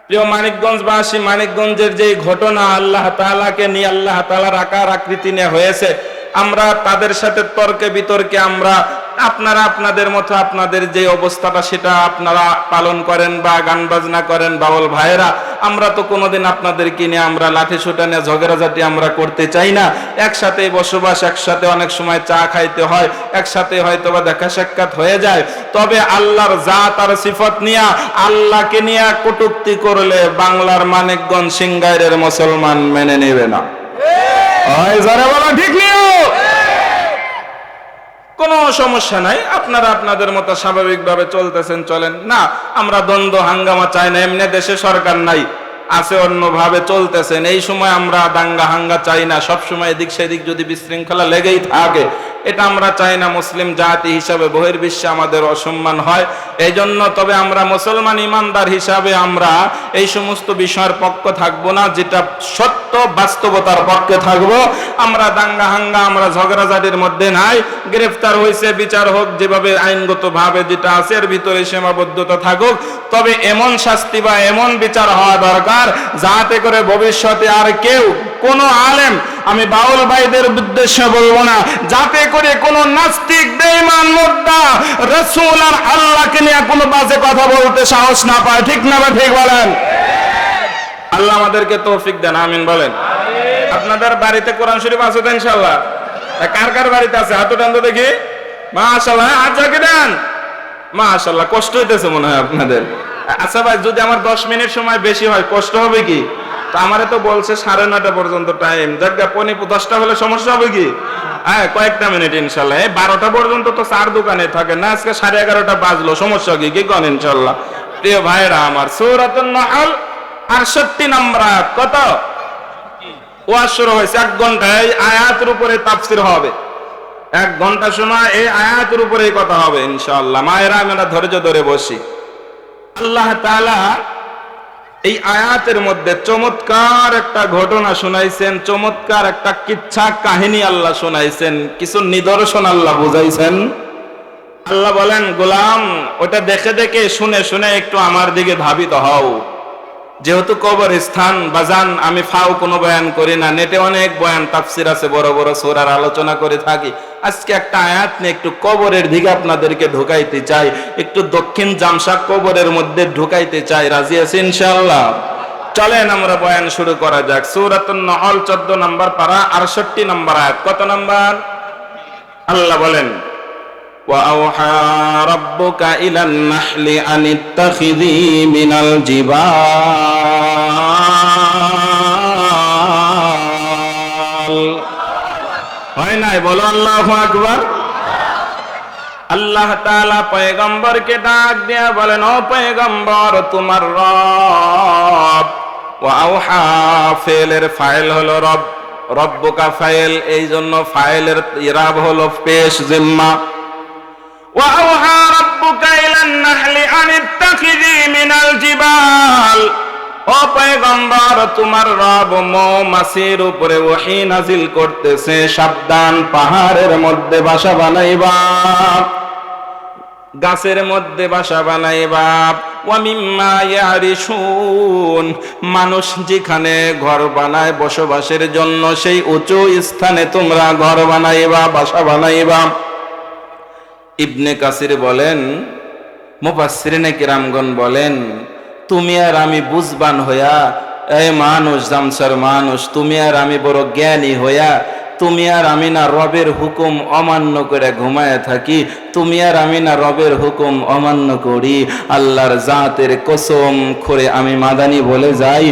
প্রিয় মানিকগঞ্জবাসী, মানিকগঞ্জের যে ঘটনা আল্লাহ তাআলাকে নিয়ে, আল্লাহ তাআলার আকার আকৃতি নিয়ে হয়েছে, আমরা তাদের সাথে তর্কে বিতর্কে আমরা আপনারা আপনাদের মতো আপনাদের যে অবস্থাটা সেটা আপনারা পালন করেন বা গান বাজনা করেন বাউল ভাইরা, আমরা তো কোনোদিন আপনাদেরকে নিয়ে আমরা লাঠি ছোটা নিয়ে ঝগড়াঝাটি আমরা করতে চাই না। একসাথে বসবাস, একসাথে অনেক সময় চা খাইতে হয়, একসাথে হয়তো বা দেখা সাক্ষাৎ হয়ে যায়। তবে আল্লাহর জাত আর সিফত নিয়ে, আল্লাহকে নিয়ে কটূক্তি করলে বাংলার মানিকগঞ্জ সিংগাইরের মুসলমান মেনে নেবে না। ওই যারা বলা ঠিক নিও, কোনো সমস্যা নাই, আপনারা আপনাদের মতো স্বাভাবিকভাবে চলতেছেন, চলেন না। আমরা দ্বন্দ্ব হাঙ্গামা চাই না, এমনি দেশে সরকার নাই, আছে অন্যভাবে চলতেছেন। এই সময় আমরা দাঙ্গা হাঙ্গা চাই না, সবসময় এদিক সেদিক যদি বিশৃঙ্খলা লেগেই থাকে, এটা আমরা চাই না। মুসলিম জাতি হিসাবে বহির্বিশ্বে আমাদের অসম্মান হয়, এই জন্য তবে আমরা মুসলমান ইমানদার হিসাবে আমরা এই সমস্ত বিষয়ের পক্ষে থাকবো না, যেটা সত্য বাস্তবতার পক্ষে থাকবো। আমরা দাঙ্গা হাঙ্গা, আমরা ঝগড়াঝাটির মধ্যে নাই। গ্রেফতার হয়েছে, বিচার হোক, যেভাবে আইনগত ভাবে যেটা আছে এর ভিতরে সীমাবদ্ধতা থাকুক। তবে এমন শাস্তি বা এমন বিচার হওয়া দরকার যাতে করে ভবিষ্যতে আর কেউ, কোন আলেম, আমি বাউল ভাইদের উদ্দেশ্যে বলবো না, যাতে করে কোন নাস্তিক বেঈমান মুর্দা রাসূল আর আল্লাহকে নিয়ে কোনো বাজে কথা বলতে সাহস না পায়। ঠিক না বা ঠিক বলেন? আল্লাহ আমাদেরকে তৌফিক দেন, আমিন বলেন। আপনাদের বাড়িতে কোরআন শরীফ আছে তো ইনশাআল্লাহ? কার কার বাড়িতে আছে হাত উঠান তো দেখি। মাশাআল্লাহ, হাত জাগে দেন। মাশাআল্লাহ, কষ্ট হইতেছে মনে হয় আপনাদের। আচ্ছা ভাই, যদি আমার 10 মিনিট সময় বেশি হয় কষ্ট হবে কি? তো আমারে তো বলছে 9:30 পর্যন্ত টাইম, যাক 10টা হলে সমস্যা হবে কি? হ্যাঁ, কয়েকটা মিনিট ইনশাআল্লাহ। 12টা পর্যন্ত তো চার দোকানে থাকে না, আজকে 11:30 বাজলো, সমস্যা কি? কি কোন ইনশাআল্লাহ। প্রিয় ভাইরা আমার, সূরাতুন নাহল 68 নম্বর আয়াত। কত? ওয়াজ শুরু হয়েছে 1 ঘন্টা, এই আয়াতের উপরে তাফসীর হবে। 1 ঘন্টা সময় এই আয়াতের উপরেই কথা হবে ইনশাআল্লাহ। মায়েরা, আমরা ধৈর্য ধরে বসি। আল্লাহ তাআলা এই আয়াতের মধ্যে চমৎকার একটা ঘটনা শুনাইছেন, চমৎকার একটা কিচ্ছা কাহিনী আল্লাহ শুনাইছেন, কিছু নিদর্শন আল্লাহ বুঝাইছেন। আল্লাহ বলেন, গোলাম, ওটা দেখে দেখে শুনে শুনে একটু আমার দিকে ধাবিত হও। যেহেতু কবর স্থান বাজান, আমি ফাও কোনো বয়ান করি না, নেটে অনেক বয়ান তাফসির আছে, বড় বড় সূরার আলোচনা করে থাকি। আজকে একটা আয়াত নিয়ে একটু কবরের দিকে আপনাদেরকে ঢুকাইতে চাই, একটু দক্ষিণ জামশা কবরের মধ্যে ঢুকাইতে চাই। রাজি আছেন ইনশাআল্লাহ? চলেন আমরা বয়ান শুরু করা যাক। সূরাতুন নাহল 14 নম্বর পারা 68 নম্বর আয়াত। কত নম্বর? আল্লাহ বলেন, وَأَوْحَى رَبُّكَ إِلَى النَّحْلِ أَنِ اتَّخِذِي مِنَ الْجِبَالِ হয় নাই? বলো আল্লাহু আকবার। আল্লাহ তাআলা পয়গম্বরকে ডাক দিয়া বলেন, ও পয়গম্বর, তোমার রব, ওয়াওহা ফেলের ফাইল হলো রব, রব্বুকা ফাইল, এই জন্য ফাইলের ইরাব হলো পেশ জিম্মা। وَأَوْحَى رَبُّكَ إِلَى النَّحْلِ أَنِ اتَّخِذِي مِنَ الْجِبَالِ ও পয়গম্বর, তোমার রব মৌমাছির উপরে ওহী নাজিল করতেছে, সাবধান, পাহাড়ের মধ্যে বাসা বানাইবা, গাছের মধ্যে বাসা বানাইবা। ওয়া মিম্মা ইয়ারিশুন, মানুষ যেখানে ঘর বানায় বসবাসের জন্য, সেই উঁচু স্থানে তোমরা ঘর বানাইবা, বাসা বানাইবা। ইবনে কাসির বলেন, মুফাসসিরিনে কিরামগণ বলেন, তুমি আর আমি বুঝবান হইয়া, এই মানুষ, জামসার মানুষ, তুমি আর আমি বড় জ্ঞানী হইয়া, তুমি আর আমি না রবের হুকুম অমান্য করে ঘুমায় থাকি, তুমি আর আমি না রবের হুকুম অমান্য করি। আল্লাহর জাতের কসম করে আমি মাদানি বলে যাই,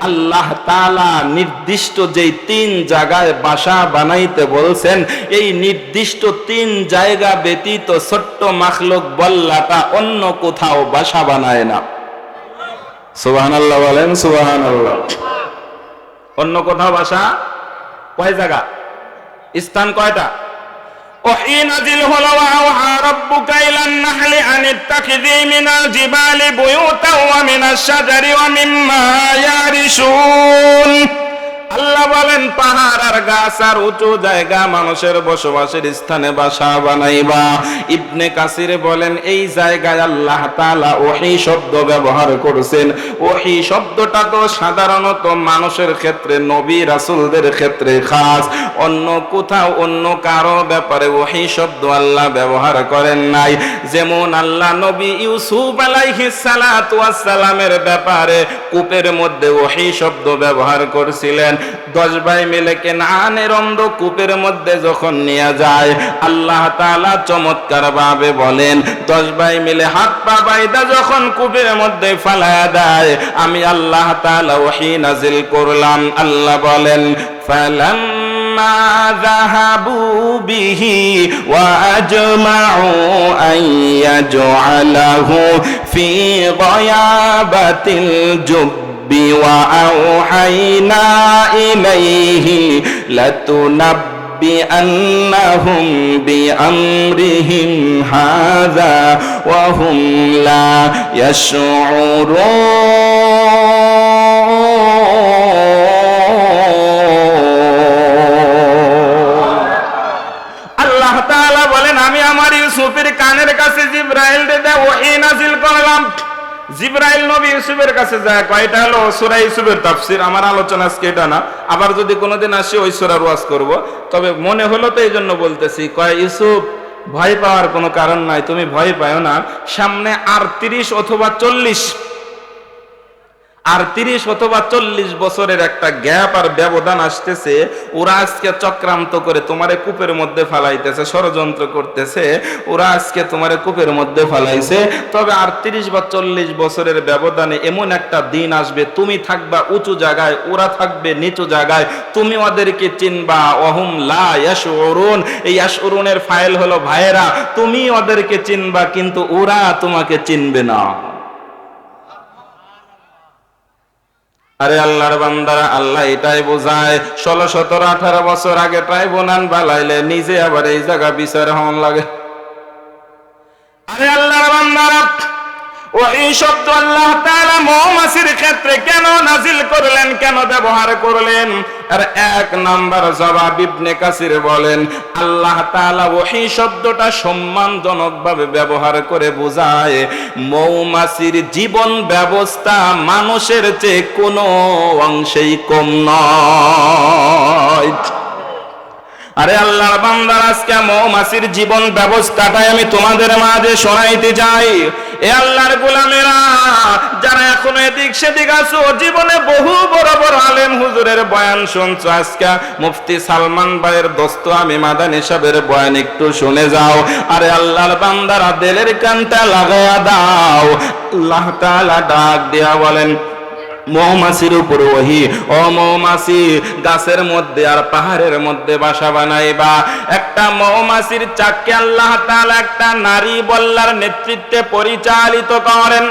আল্লাহ তাআলা নির্দিষ্ট যেই 3 জায়গায় বাসা বানাইতে বলছেন, এই নির্দিষ্ট 3 জায়গা ব্যতীত ছোট্ট মাখলুক বল্লাটা অন্য কোথাও বাসা বানায় না। সুবহানাল্লাহ বলেন, সুবহানাল্লাহ। অন্য কোথাও বাসা, কয় জায়গা, স্থান কয়টা? ওহী নাজিল হলো, ওয়া রাব্বুকা ইলান নাহলি আন ইত্তাখিযি মিনাল জিবালি বুয়ুতান ওয়া মিনাশ শাজারি ওয়া মিম্মা ইয়ারিশুন। আল্লাহ বলেন পাহাড় আর গাছ আর উঁচু জায়গা মানুষের বসবাসের স্থানে বাসা বানাইবা। ইবনে কাসির বলেন এই জায়গায় আল্লাহ তাআলা ওহী শব্দ ব্যবহার করেছেন। ওহী শব্দটা তো সাধারণত মানুষের ক্ষেত্রে, নবী রাসূলদের ক্ষেত্রে খাস, অন্য কোথাও অন্য কারো ব্যাপারে ওহী শব্দ আল্লাহ ব্যবহার করেন নাই। যেমন আল্লাহ নবী ইউসুফ আলাইহিস সালাতু ওয়াস সালামের ব্যাপারে কূপের মধ্যে ওহী শব্দ ব্যবহার করেছিলেন। 10 ভাই মিলে কেনানের অন্ধকূপের মধ্যে যখন নিয়ে যায়, আল্লাহ তাআলা চমৎকার ভাবে বলেন 10 ভাই মিলে হাত পা বাইদা যখন কূপের মধ্যে ফালায়া দেয়, আমি আল্লাহ তাআলা ওহী নাজিল করলাম। আল্লাহ বলেন ফালাম্মা যাহাবু বিহি ওয়া আজমাউ আন ইয়াজআলাহু ফি গয়াবাতিল জুব وأوحينا إليه لتنبئنهم بأمرهم هذا وهم لا يشعرون। আল্লাহ তাআলা বলেন আমি আমার ইউসুফের কানের কাছে জিবরাইল দিয়ে ওহী নাযিল করলাম। জিবরাইল নবী ইউসুফের কাছে যায়, কয়টা হলো সূরা ইউসুফের তাফসীর। আমার আলোচনা আজকে এটা না, আবার যদি কোনোদিন আসি ওই সূরার ওয়াজ করব। তবে মনে হলো তো এই জন্য বলতেছি, কয় ইউসুফ ভয় পাওয়ার কোনো কারণ নাই, তুমি ভয় পাও না। সামনে আর 30 অথবা 40 অথবা 40 বছরের একটা গ্যাপ আর ব্যবধান আসতেছে। ওরা আজকে চক্রান্ত করে তোমারে কূপের মধ্যে ফালাইতেছে, ষড়যন্ত্র করতেছে। ওরা আজকে তোমারে কূপের মধ্যে ফালাইছে। তবে আর 30 বা 40 বছরের ব্যবধানে এমন একটা দিন আসবে, তুমি থাকবা উঁচু জায়গায়, ওরা থাকবে নিচু জায়গায়, তুমি ওদেরকে চিনবা। ওহুম লা ইয়াশউরুন, এই ইয়াশউরুনের ফাইল হলো ভাইয়েরা, তুমি ওদেরকে চিনবা কিন্তু ওরা তোমাকে চিনবে না। আরে আল্লাহর বান্দারা, আল্লাহ এটাই বোঝায় 16, 17, 18 বছর আগে ট্রাইব্যুনাল বানাইলে নিজে আবার এই জায়গা বিচার হন লাগে। আরে আল্লাহর বান্দারা, ওই শব্দ আল্লাহ তাআলা মৌমাছির ক্ষেত্রে কেন নাজিল করলেন, কেন ব্যবহার করলেন? আর 1 নাম্বার জবাব ইবনে কাসির বলেন আল্লাহ তাআলা ওহী শব্দটা সম্মানজনক ভাবে ব্যবহার করে বোঝায় মৌমাছির জীবন ব্যবস্থা মানুষের চেয়ে কোনো অংশেই কম নয়। আরে আল্লাহর বান্দার, আজকে মৌমাছির জীবন ব্যবস্থাটাই আমি তোমাদের মাঝে শোনাইতে চাই। এ আল্লাহর গোলামেরা, যারা এখনো এদিক সেদিক আছো, জীবনে বহু বড় বড় আলেম হুজুরের বয়ান শুনছো, আজকে মুফতি সালমান ভাইয়ের দোস্ত আমি মাদানী সাহেবের বয়ান একটু শুনে যাও। আরে আল্লাহর বান্দারা, দিলের কানটা লাগায়া দাও। আল্লাহ তাআলা ডাক দিয়া বলেন মৌমাছির উপর ওহী, ও মৌমাছি, গাছের মধ্যে আর পাহাড়ের মধ্যে বাসা বানাইবা। একটা মৌমাছির চাককে আল্লাহ তাআলা একটা নারী বল্লার নেতৃত্বে পরিচালিত করেন।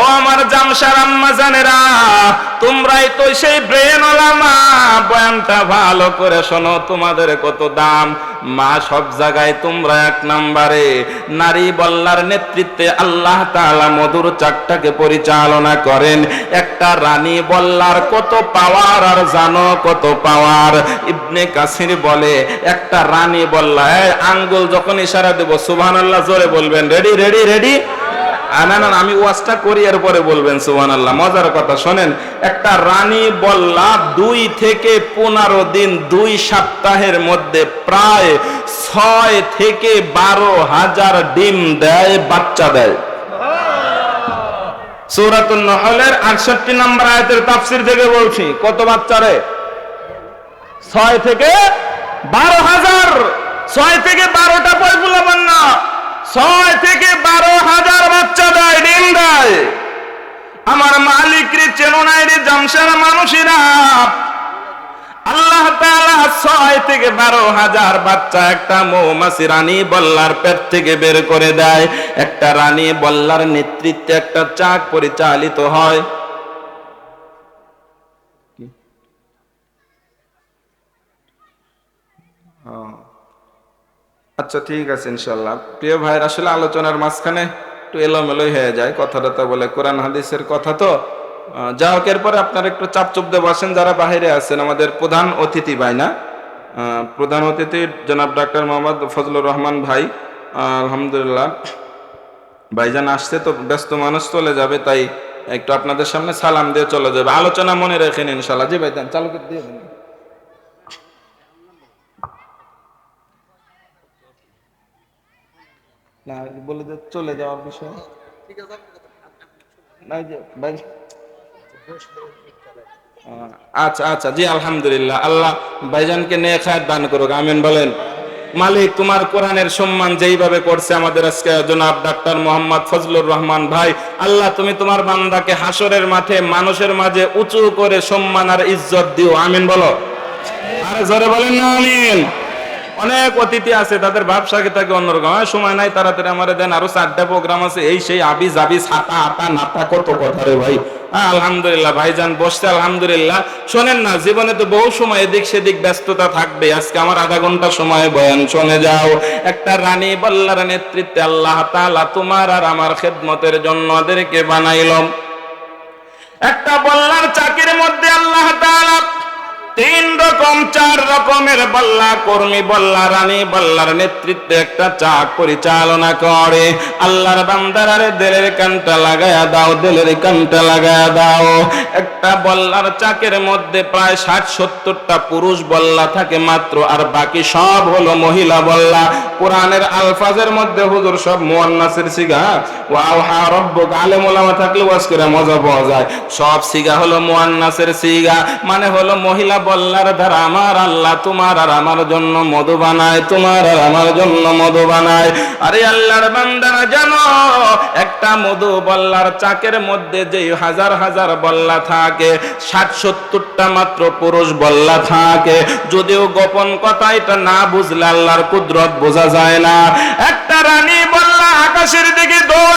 ও আমার জামশার আম্মা জানেরা, তোমরাই তো সেই ব্রেন ওলামা, বয়ানটা ভালো করে শোনো, তোমাদের কত দাম। মা সব জায়গায় তোমরা 1 নম্বরে। নারী বল্লার নেতৃত্বে আল্লাহ তাআলা মধুর চাকটাকে পরিচালনা করেন। একটা রানী বল্লার কত পাওয়ার, আর জানো কত পাওয়ার? ইবনে কাসির বলে একটা রানী বল্লা, আঙ্গুল যখন ইশারা দেব সুবহানাল্লাহ জোরে বলবেন, রেডি রেডি রেডি। না না, আমি ওয়াজটা করি এরপরে বলবেন সুবহানাল্লাহ। মজার কথা শোনেন, একটা রানী বল্লা 2 থেকে 15 দিন, 2 সপ্তাহের মধ্যে প্রায় 6 থেকে 12,000 ডিম দেয়, বাচ্চা দেয়। সূরাতুন নহলের 68 নম্বর আয়াতের তাফসীর থেকে বলছি, কত বাচ্চা রে? 6 থেকে 12,000। 6 থেকে 12টা পয়পুলা বান্না, 6 থেকে 12,000 বাচ্চা দেয়, ডিম দেয়। আমার মালিক রে চেনো নাই রে জামশার মানুষেরা। আল্লাহ তাআলা 6 থেকে 12,000 বাচ্চা একটা মৌমাছি রানী বল্লার পেট থেকে বের করে দেয়। একটা রানী বল্লার নেতৃত্বে একটা চাক পরিচালিত হয়। আচ্ছা ঠিক আছে ইনশাআল্লাহ। প্রিয় ভাইয়ের, আসলে আলোচনার মাঝখানে একটু এলোমেলোই হয়ে যায়, কথাটা তো বলে কোরআন হাদিসের কথা তো যা হোক, এরপরে আপনারা একটু চাপ চুপ দিয়ে বসেন যারা বাইরে আছেন। আমাদের প্রধান অতিথি ভাই না, প্রধান অতিথি জনাব ডাক্তার মোহাম্মদ ফজলুর রহমান ভাই, আলহামদুলিল্লাহ ভাইজান আসছে তো ব্যস্ত মানুষ চলে যাবে, তাই একটু আপনাদের সামনে সালাম দিয়ে চলে যাবে। আলোচনা মনে রাখেন ইনশাল্লাহ। জি ভাইজান চালু করে দিয়ে দেন। না বলে যে চলে যাওয়ার বিষয় না, যে ভাই আচ্ছা আচ্ছা, জি আলহামদুলিল্লাহ, আল্লাহ ভাইজানকে নেক হায়াত দান করুক, আমিন বলেন। মালিক তোমার কোরআনের সম্মান যেইভাবে করছে আমাদের আজকে জনাব ডাক্তার মোহাম্মদ ফজলুর রহমান ভাই, আল্লাহ তুমি তোমার বান্দাকে হাসরের মাঠে মানুষের মাঝে উঁচু করে সম্মান আর ইজ্জত দিও, আমিন বলো। আরে জোরে বলেন না আমিন। অনেক অতিথি আছে, তাদের ব্যবসাকে থাকে অন্যরকম, সময় নাই, তাড়াতাড়ি আমারে দেন, আরো 4টা প্রোগ্রাম আছে, এই সেই আবি জাবি ছাতা আতা নাতা কত কথা রে ভাই। আলহামদুলিল্লাহ ভাইজান বসছে, আলহামদুলিল্লাহ। শোনেন না, জীবনে তো বহু সময় এদিক সেদিক ব্যস্ততা থাকবে, আজকে আমার আধা ঘন্টা সময় বয়ান শুনে যাও। একটা রানী বল্লার নেতৃত্বে আল্লাহ তাআলা তোমার আর আমার খেদমতের জন্য ওদেরকে বানাইলাম। একটা বল্লার চাকির মধ্যে আল্লাহ তাআলা 3 রকম 4 রকমের বল্লা কর্মী, বল্লা রানী, বল্লার নেতৃত্বে একটা চাক পরিচালনা করে। আল্লাহর বান্দারে দিলের কানটা লাগায়া দাও, দিলের কানটা লাগায়া দাও। একটা বল্লার চাকের মধ্যে প্রায় 60-70টা পুরুষ বল্লা থাকে মাত্র, আর বাকি সব হলো মহিলা বল্লা। কোরআনের আলফাজের মধ্যে হুজুর সব মুয়ান্নাসের সিগা, ওয়াহা রব্বুক, আলেম ওলামা থাকলে ওয়াজ করে মজা পাওয়া যায়। সব সিগা হলো মুয়ান্নাসের সিগা, মানে হলো মহিলা বল্লার দ্বারা আমার আল্লাহ তোমার আর আমার জন্য মধু বানায়, তোমার আর আমার জন্য মধু বানায়। আরে আল্লাহর বান্দারা জানো, একটা মধু বল্লার চাকের মধ্যে যে হাজার হাজার বল্লা থাকে, 60-70টা মাত্র পুরুষ বল্লা থাকে। যদিও গোপন কথা, এটা না বুঝলে আল্লাহর কুদরত বোঝা যায় না। একটা রানী বল্লা আকাশের দিকে দৌড়